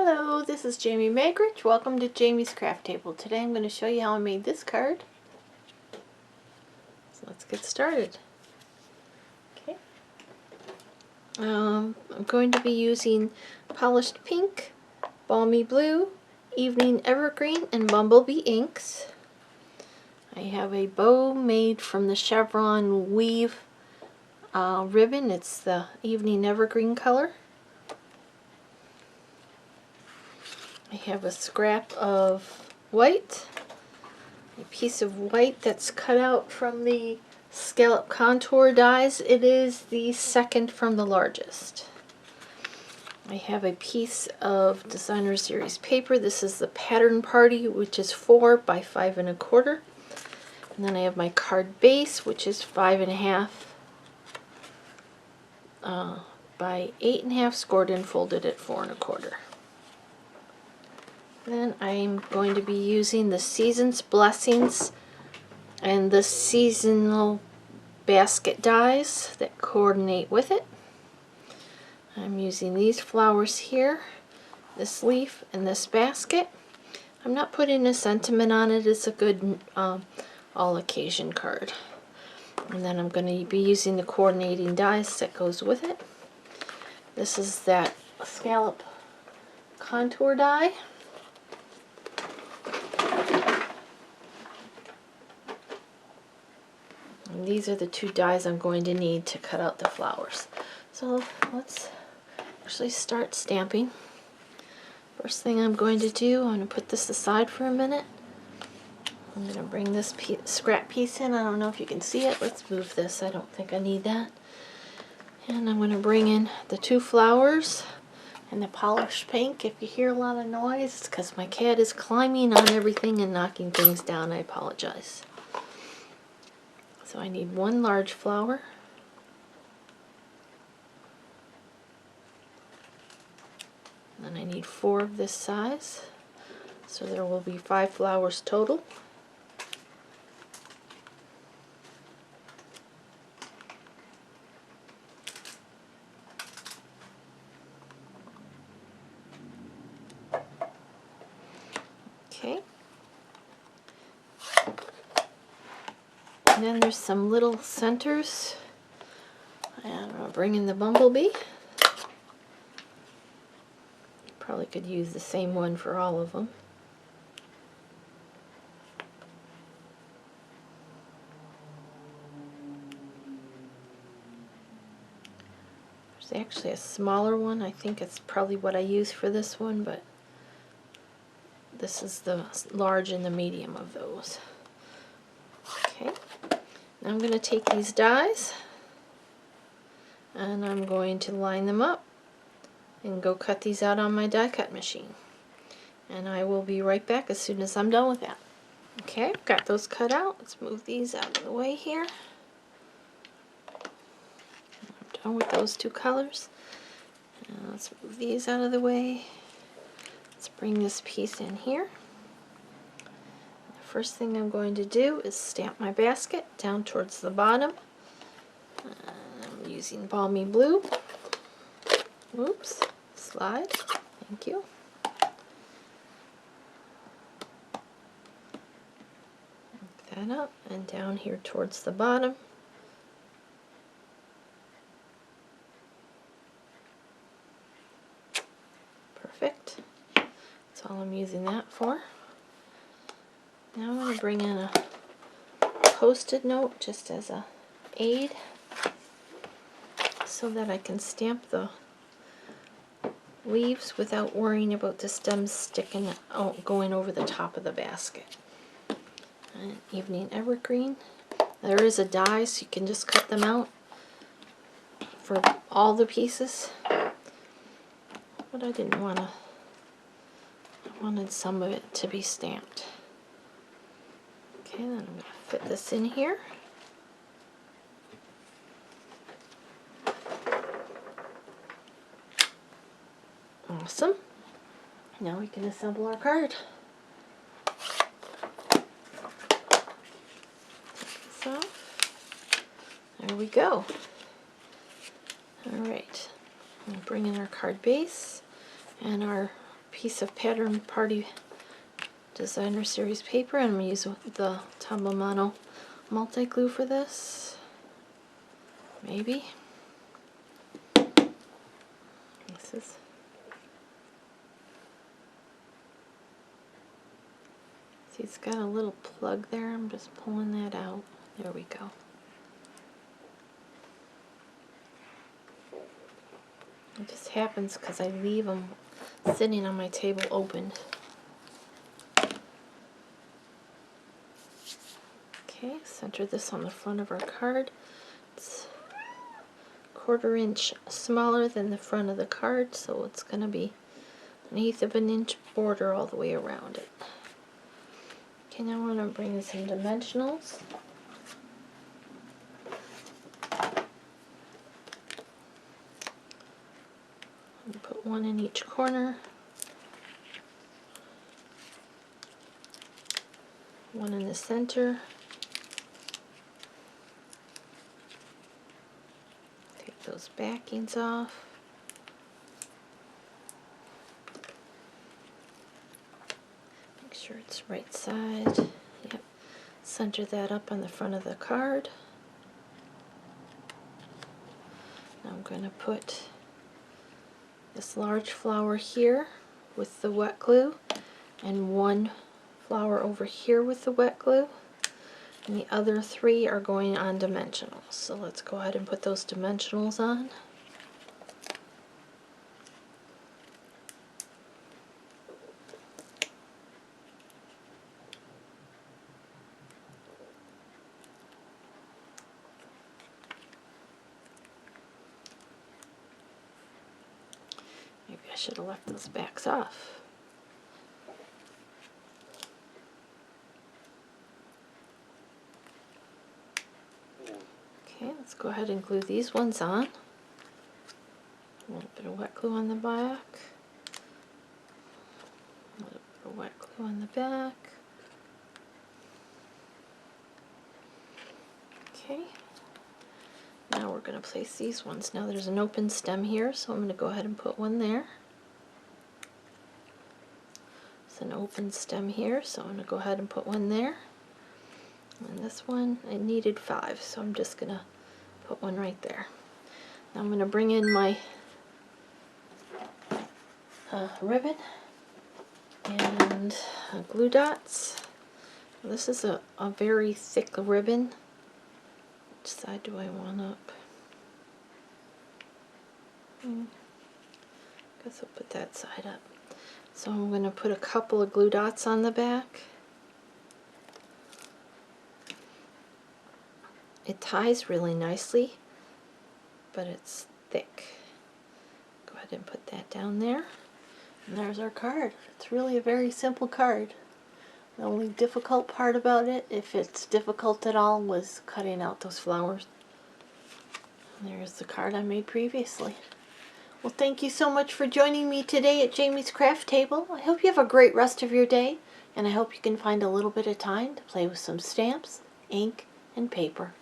Hello, this is Jamie Magridge. Welcome to Jamie's Craft Table. Today I'm going to show you how I made this card. So let's get started. Okay. I'm going to be using Polished Pink, Balmy Blue, Evening Evergreen, and Bumblebee inks. I have a bow made from the chevron weave ribbon. It's the Evening Evergreen color. I have a scrap of white, a piece of white that's cut out from the scallop contour dies. It is the second from the largest. I have a piece of Designer Series paper. This is the Pattern Party, which is 4 by 5 1/4. And then I have my card base, which is 5 1/2 by 8 1/2, scored and folded at 4 1/4. Then I'm going to be using the Season's Blessings and the seasonal basket dies that coordinate with it. I'm using these flowers here, this leaf, and this basket. I'm not putting a sentiment on it. It's a good all occasion card. And then I'm going to be using the coordinating dies that goes with it. This is that scallop contour die. And these are the two dies I'm going to need to cut out the flowers. So let's actually start stamping. First thing I'm going to do, I'm going to put this aside for a minute. I'm going to bring this scrap piece in. I don't know if you can see it. Let's move this. I don't think I need that. And I'm going to bring in the two flowers and the polished pink. If you hear a lot of noise, it's because my cat is climbing on everything and knocking things down. I apologize. So I need one large flower. And then I need 4 of this size. So there will be 5 flowers total. Okay. And then there's some little centers. And I'm going to bring in the bumblebee. Probably could use the same one for all of them. There's actually a smaller one. I think it's probably what I use for this one, but this is the large and the medium of those. Okay. Now I'm going to take these dies and I'm going to line them up and go cut these out on my die cut machine. And I will be right back as soon as I'm done with that. Okay, I've got those cut out. Let's move these out of the way here. I'm done with those two colors. And let's move these out of the way. Let's bring this piece in here. The first thing I'm going to do is stamp my basket down towards the bottom. I'm using Balmy Blue. Oops, slide. Thank you. Look that up and down here towards the bottom. Perfect. That's all I'm using that for. Now I'm going to bring in a Post-it note just as a aid so that I can stamp the leaves without worrying about the stems sticking out, going over the top of the basket. And Evening Evergreen. There is a die, so you can just cut them out for all the pieces. But I didn't want to. I wanted some of it to be stamped. Okay, then I'm going to fit this in here. Awesome. Now we can assemble our card. Take this off. There we go. Alright. We'll bring in our card base and our piece of Pattern Party Designer Series paper, and I'm going to use the Tumble Mono multi-glue for this. Maybe. This is... See, it's got a little plug there. I'm just pulling that out. There we go. It just happens because I leave them sitting on my table opened. Okay, center this on the front of our card. It's 1/4 inch smaller than the front of the card, so it's going to be 1/8 of an inch border all the way around it. Okay, now I'm going to bring in some dimensionals. Put one in each corner. One in the center. Take those backings off. Make sure it's right side. Yep. Center that up on the front of the card. Now I'm going to put this large flower here with the wet glue, and one flower over here with the wet glue, and the other 3 are going on dimensionals. So let's go ahead and put those dimensionals on. Maybe I should have left those backs off. Okay, let's go ahead and glue these ones on. A little bit of wet glue on the back. A little bit of wet glue on the back. Okay. Now we're going to place these ones. Now there's an open stem here, so I'm going to go ahead and put one there. There's an open stem here, so I'm going to go ahead and put one there. And this one, I needed 5, so I'm just going to put one right there. Now I'm going to bring in my ribbon and glue dots. This is a very thick ribbon. Which side do I want up? Guess I'll put that side up. So I'm going to put a couple of glue dots on the back. It ties really nicely, but it's thick. Go ahead and put that down there. And there's our card. It's really a very simple card. The only difficult part about it, if it's difficult at all, was cutting out those flowers. And there's the card I made previously. Well, thank you so much for joining me today at Jamie's Craft Table. I hope you have a great rest of your day, and I hope you can find a little bit of time to play with some stamps, ink, and paper.